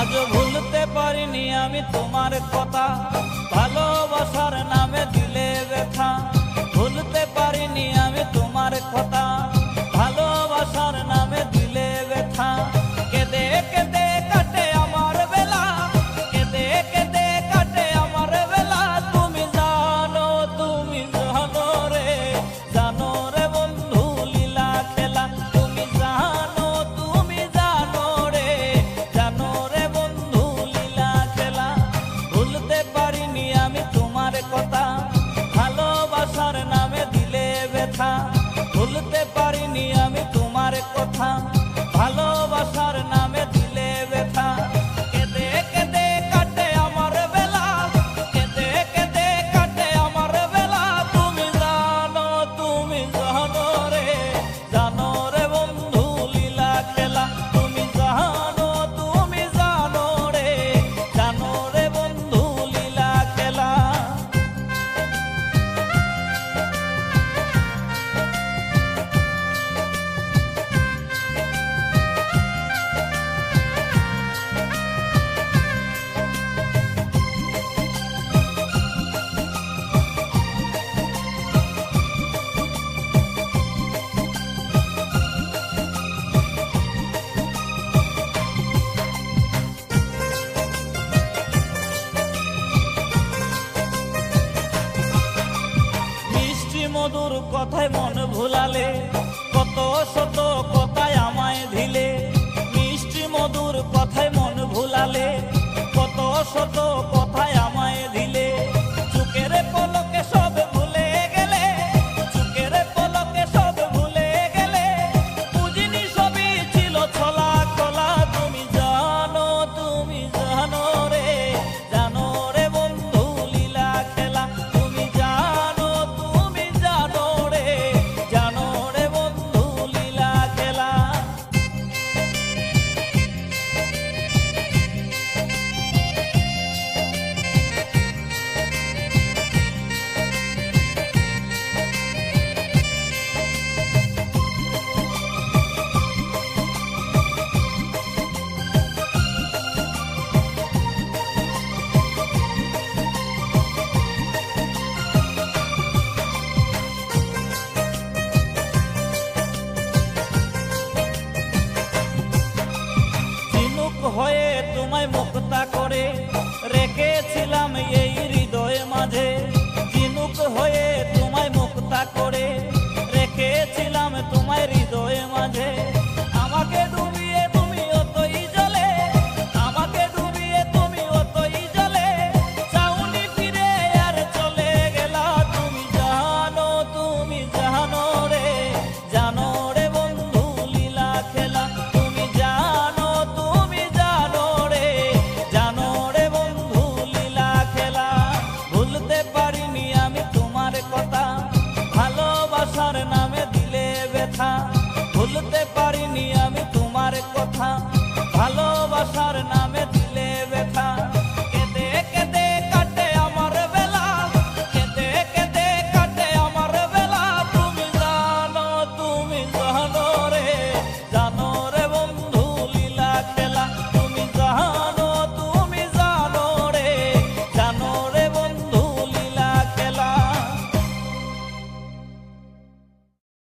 আজও ভুলতে পারিনি আমি তোমার কথা, ভালোবাসার নামে দিলে ব্যথা। ভুলতে পারিনি আমি তোমার কথা, ভালোবাসার নামে দিলে ব্যথা। কেঁদে কেঁদে কাটে আমার বেলা, কেঁদে কেঁদে কাটে আমার বেলা। তুমি জানো রে, জানো রে বন্ধু লীলা খেলা। তুমি জানো রে, জানো রে বন্ধু লীলা খেলা। ভুলতে পারিনি আমি তোমার কথা, ভালোবাসার নামে দিলে ব্যথা। ভুলতে পারিনি আমি তোমার কথা, ভালোবাসার নামে দিলে ব্যথা। কেঁদে কেঁদে কাটে আমার বেলা, কেঁদে কেঁদে কাটে আমার বেলা। তুমি জানো রে, জানো রে বন্ধু লীলা খেলা। তুমি জানো রে, জানো রে বন্ধু লীলা খেলা। মধুর কথায় মন ভুলালে, কত শত কথায় আমায় দিলে। মিষ্টি মধুর কথায় মন ভুলালে, কত শত কথায় আমায় দিলে। চুকের পলকে সব ভুলে গেলে, চুকের পলকে সব ভুলে গেলে। বুঝিনি সবই ছিল ছলা কলা। তুমি জানো রে, জানো রে বন্ধু লীলা খেলা। তুমি জানো রে, জানো রে বন্ধু লীলা খেলা। হয়ে তোমায় মুক্তা করে রেখেছিলাম এই হৃদয় মাঝে। ঝিনুক হয়ে তোমায় মুক্তা করে রেখেছিলাম তোমায় হৃদয় মাঝে। আমাকে ডুবিয়ে তুমি অতই জলে, আমাকে ডুবিয়ে তুমি অতই জলে। চাউনি ফিরে আর চলে গেলা। তুমি জানো রে, জানো রে বন্ধু লীলা খেলা। তুমি জানো রে, জানো রে বন্ধু লীলা খেলা। ভুলতে পারিনি আমি তোমার কথা, ভালোবাসার নামে দিলে ব্যথা। ভুলতে পারিনি আমি তোমার কথা, ভালোবাসার নামে